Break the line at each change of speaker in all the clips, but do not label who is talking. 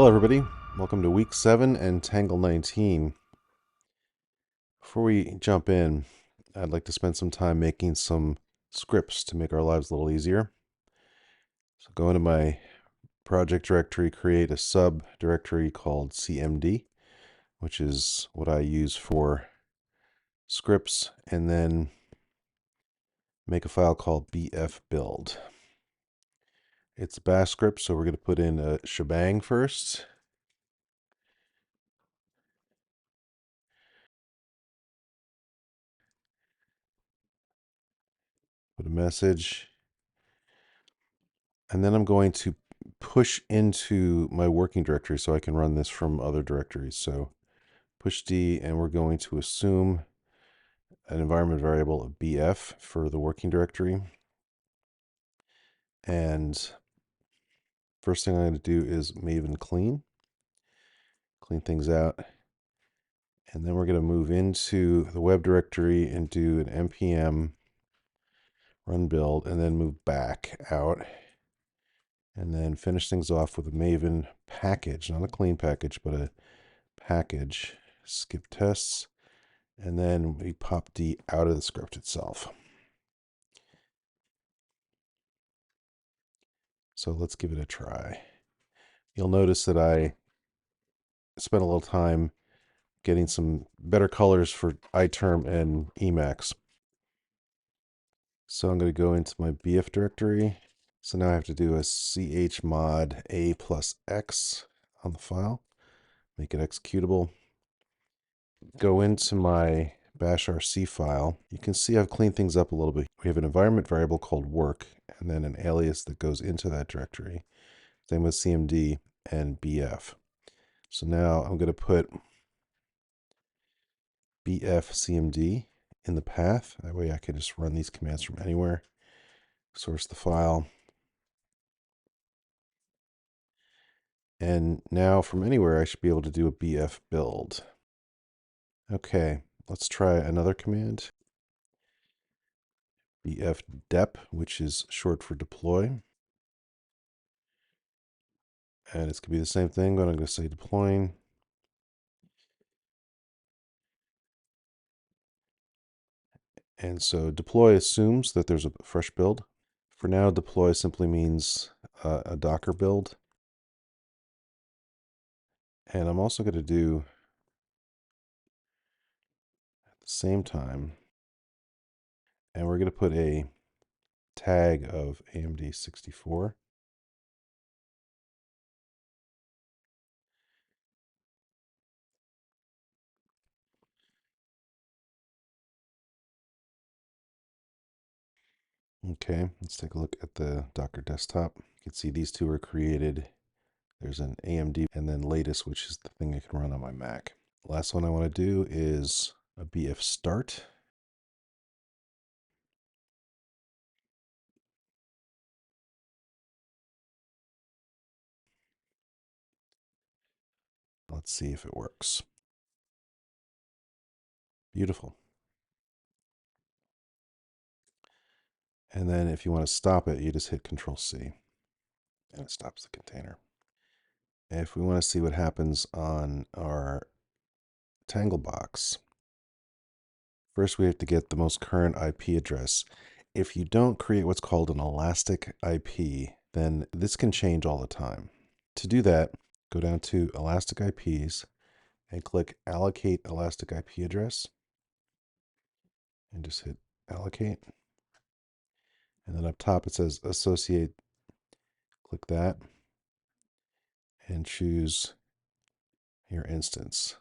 Hello everybody, welcome to week 7 and Tangle 19. Before we jump in, I'd like to spend some time making some scripts to make our lives a little easier. So go into my project directory, create a subdirectory called CMD, which is what I use for scripts, and then make a file called bfbuild. It's a bash script, so we're going to put in a shebang first. Put a message. And then I'm going to push into my working directory so I can run this from other directories. So push D, and we're going to assume an environment variable of bf for the working directory. And first thing I'm going to do is maven clean things out. And then we're going to move into the web directory and do an npm run build, and then move back out. And then finish things off with a maven package, not a clean package, but a package, skip tests, and then we pop D out of the script itself. So let's give it a try. You'll notice that I spent a little time getting some better colors for iTerm and Emacs. So I'm going to go into my BF directory. So now I have to do a chmod a+x on the file, make it executable. Go into my bashrc file. You can see I've cleaned things up a little bit. We have an environment variable called work, and then an alias that goes into that directory. Same with cmd and bf. So now I'm going to put bf cmd in the path. That way I can just run these commands from anywhere. Source the file. And now from anywhere I should be able to do a bf build. Okay, let's try another command. bf dep, which is short for deploy. And it's going to be the same thing, but I'm going to say deploying. And so deploy assumes that there's a fresh build. For now, deploy simply means a Docker build. And I'm also going to do, at the same time, and we're going to put a tag of AMD64. Okay, let's take a look at the Docker desktop. You can see these two are created. There's an AMD and then latest, which is the thing I can run on my Mac. Last one I want to do is a BF start. Let's see if it works. Beautiful. And then if you want to stop it, you just hit Control C and it stops the container. If we want to see what happens on our Tangle box, first we have to get the most current IP address. If you don't create what's called an elastic IP, then this can change all the time. To do that, go down to Elastic IPs and click Allocate Elastic IP Address and just hit Allocate. And then up top it says Associate. Click that and choose your instance.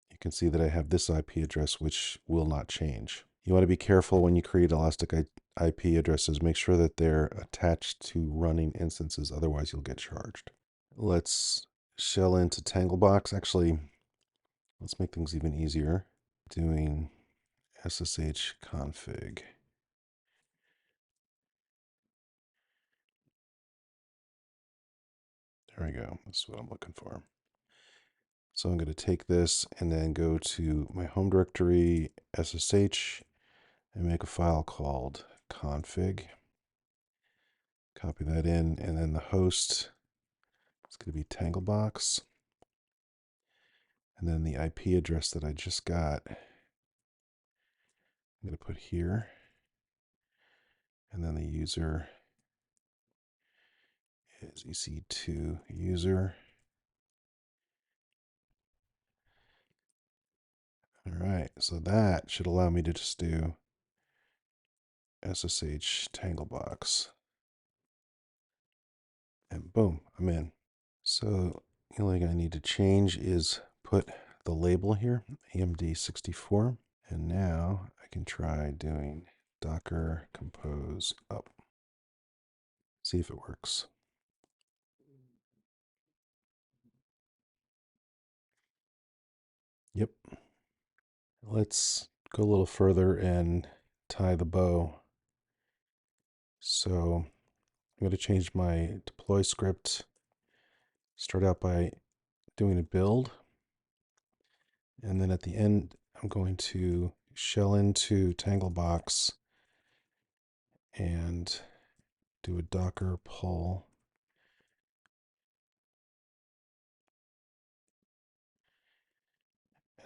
You can see that I have this IP address, which will not change. You want to be careful when you create elastic IP addresses. Make sure that they're attached to running instances, otherwise you'll get charged. Let's shell into Tanglebox. Actually, let's make things even easier. Doing SSH config. There we go. That's what I'm looking for. So I'm going to take this and then go to my home directory, SSH, and make a file called config. Copy that in, and then the host It's going to be Tanglebox. And then the IP address that I just got, I'm going to put here. And then the user is EC2 user. All right, so that should allow me to just do SSH Tanglebox. And boom, I'm in. So the only thing I need to change is put the label here, AMD64. And now I can try doing Docker compose up. See if it works. Yep. Let's go a little further and tie the bow. So I'm going to change my deploy script. Start out by doing a build. And then at the end, I'm going to shell into Tanglebox and do a Docker pull.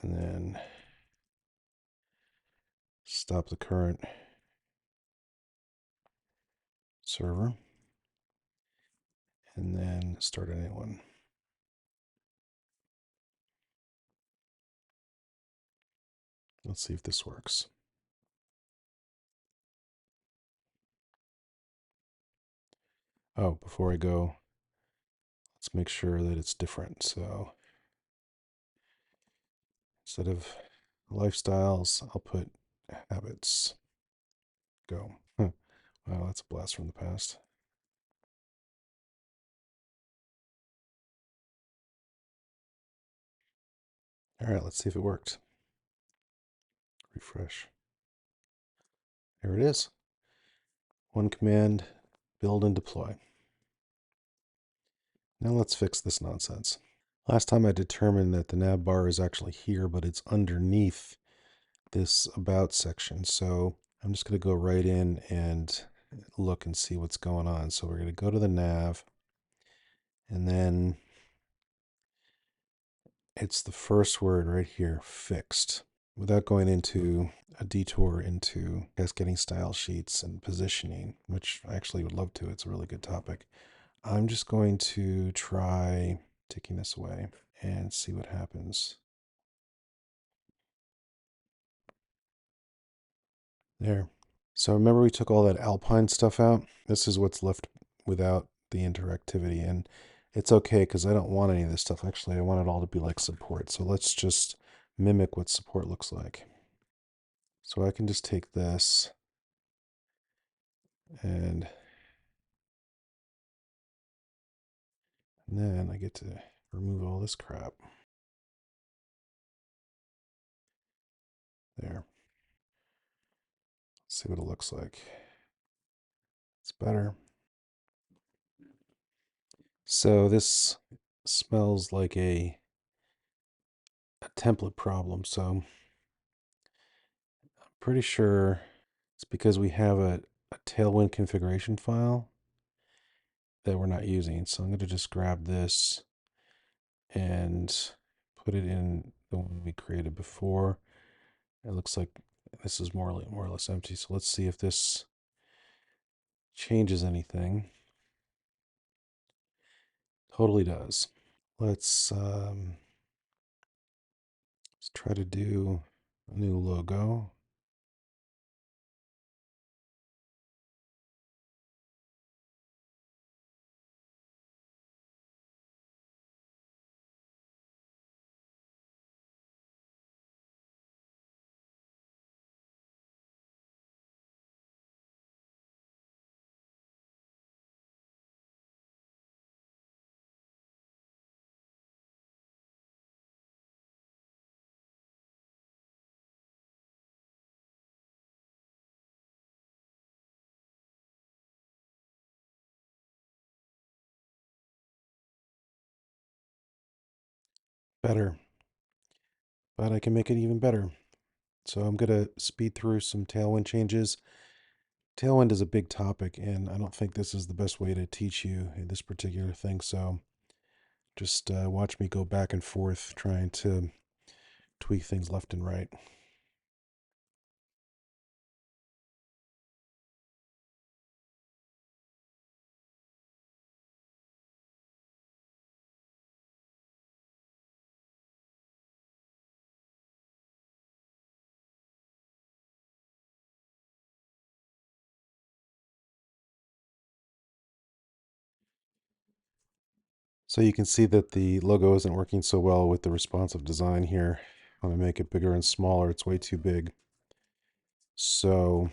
And then stop the current server. And then start a new one. Let's see if this works. Oh, before I go, let's make sure that it's different. So instead of lifestyles, I'll put habits. Go. Huh. Wow, that's a blast from the past. All right, let's see if it worked. Refresh. There it is. One command, build and deploy. Now let's fix this nonsense. Last time I determined that the nav bar is actually here, but it's underneath this about section. So I'm just going to go right in and look and see what's going on. So we're going to go to the nav, and then it's the first word right here, fixed. Without going into a detour into cascading style sheets and positioning, which I actually would love to. It's a really good topic. I'm just going to try taking this away and see what happens. There. So remember we took all that Alpine stuff out? This is what's left without the interactivity. And it's okay because I don't want any of this stuff. Actually, I want it all to be like support. So let's just mimic what support looks like. So I can just take this and then I get to remove all this crap. There. Let's see what it looks like. It's better. So this smells like a template problem. So I'm pretty sure it's because we have a Tailwind configuration file that we're not using. So I'm going to just grab this and put it in the one we created before. It looks like this is more or less empty. So let's see if this changes anything. Totally does. Let's try to do a new logo. Better, but I can make it even better. So I'm going to speed through some Tailwind changes. Tailwind is a big topic, and I don't think this is the best way to teach you this particular thing. So Just watch me go back and forth trying to tweak things left and right. So you can see that the logo isn't working so well with the responsive design here. When I make it bigger and smaller, it's way too big. So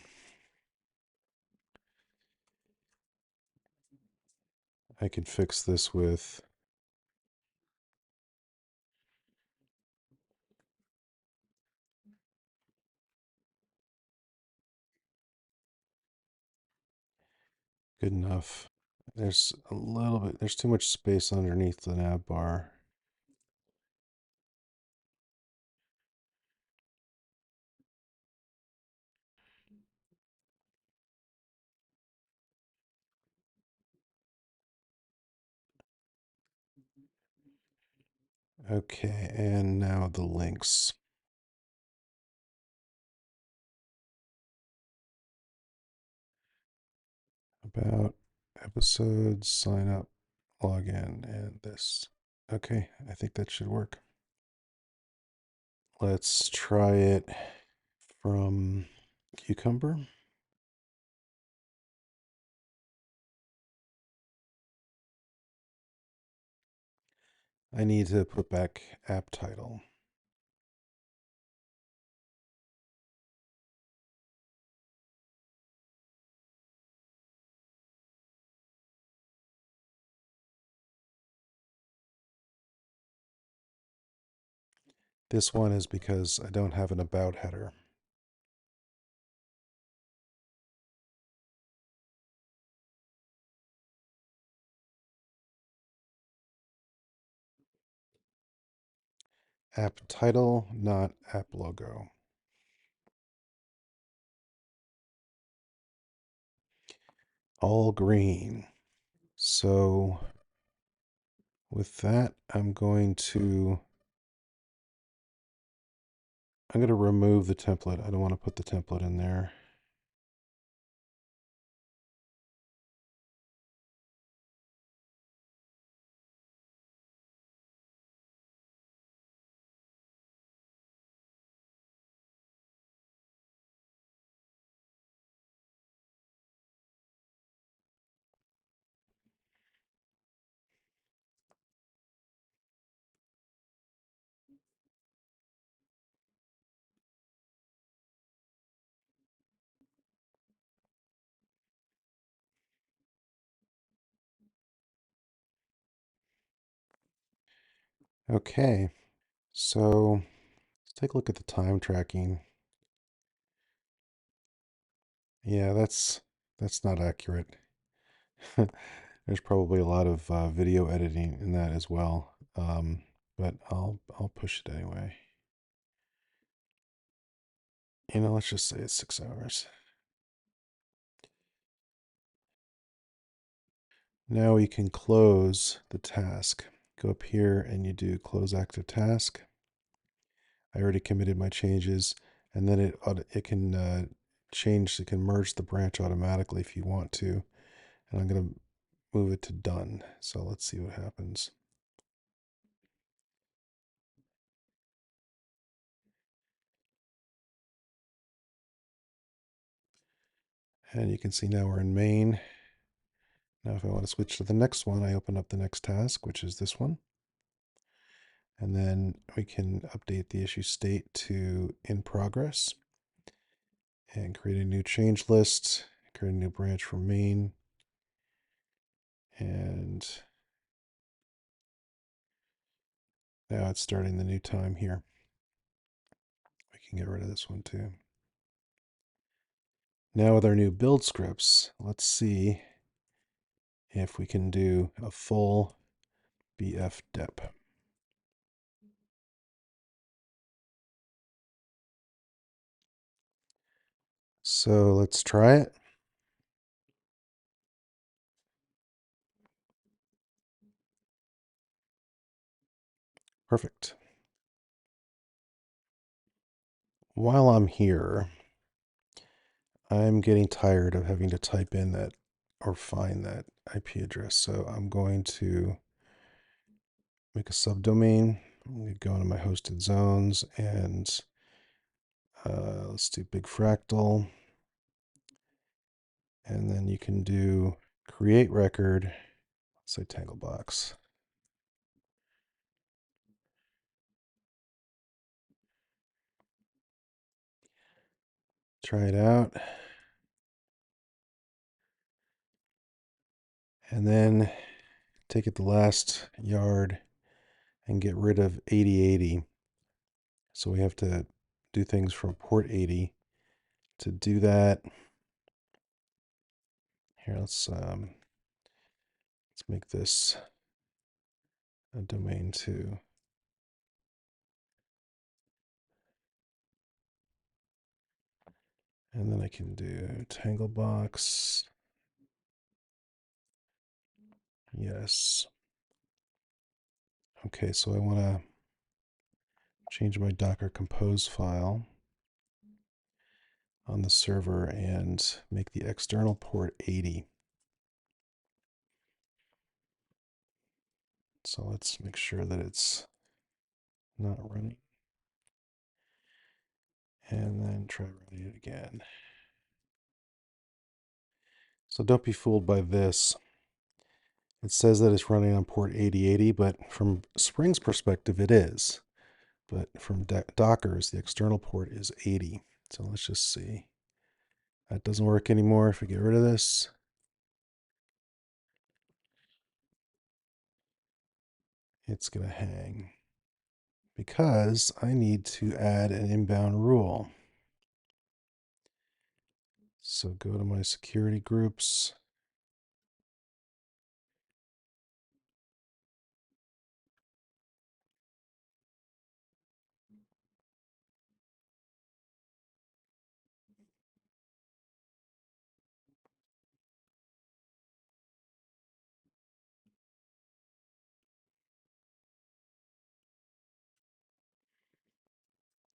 I can fix this with good enough. There's a little bit, there's too much space underneath the nav bar. Okay, and now the links. About episodes, sign up, log in, and this. Okay, I think that should work. Let's try it from Cucumber. I need to put back app title. This one is because I don't have an about header. App title, not app logo. All green. So with that, I'm going to remove the template. I don't want to put the template in there. Okay, so let's take a look at the time tracking. Yeah, that's not accurate. There's probably a lot of video editing in that as well, but I'll push it anyway. Let's just say it's 6 hours. Now we can close the task. Go up here and you do close active task. I already committed my changes, and then it can change. It can merge the branch automatically if you want to. And I'm going to move it to done. So let's see what happens. And you can see now we're in main. Now if I want to switch to the next one, I open up the next task, which is this one. And then we can update the issue state to in progress and create a new change list, create a new branch from main. And now it's starting the new time here. We can get rid of this one too. Now with our new build scripts, let's see if we can do a full BF dep. So let's try it. Perfect. While I'm here, I'm getting tired of having to type in that or find that IP address. So I'm going to make a subdomain. I'm going to go into my hosted zones and let's do big fractal. And then you can do create record, let's say Tangle box. Try it out. And then take it the last yard and get rid of 8080. So we have to do things from port 80. To do that, here, let's make this a domain too. And then I can do Tangle box. Yes. Okay, so I want to change my Docker compose file on the server and make the external port 80. So let's make sure that it's not running. And then try running it again. So don't be fooled by this. It says that it's running on port 8080, but from Spring's perspective, it is. But from Docker's, the external port is 80. So let's just see. That doesn't work anymore if we get rid of this. It's going to hang because I need to add an inbound rule. So go to my security groups.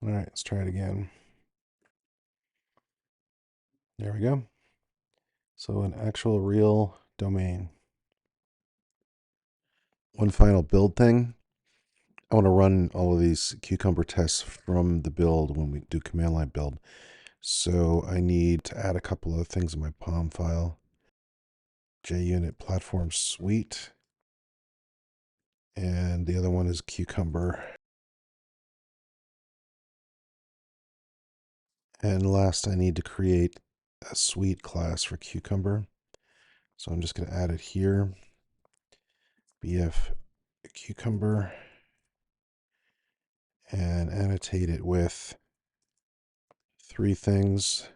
All right, let's try it again. There we go. So an actual real domain. One final build thing. I want to run all of these Cucumber tests from the build when we do command line build. So I need to add a couple of things in my POM file. JUnit platform suite. And the other one is Cucumber. And last, I need to create a suite class for Cucumber. So I'm just going to add it here. BF Cucumber. And annotate it with 3 things.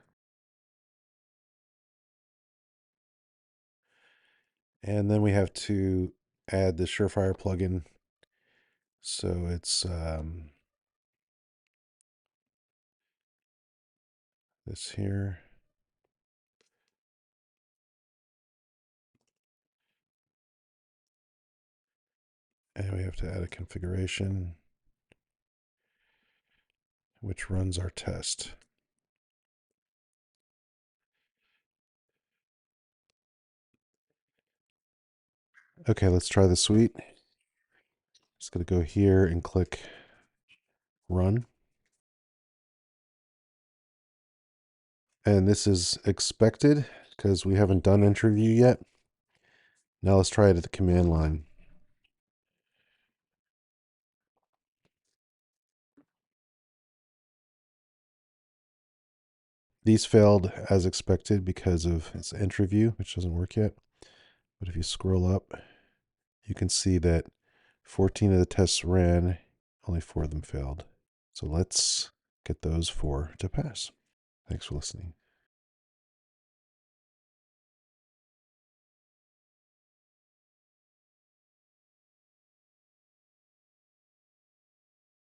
And then we have to add the Surefire plugin. So it's this here. And we have to add a configuration which runs our test. Okay, let's try the suite. Just going to go here and click run. And this is expected because we haven't done interview yet. Now let's try it at the command line. These failed as expected because of its interview, which doesn't work yet. But if you scroll up, you can see that 14 of the tests ran, only 4 of them failed. So let's get those 4 to pass. Thanks for listening.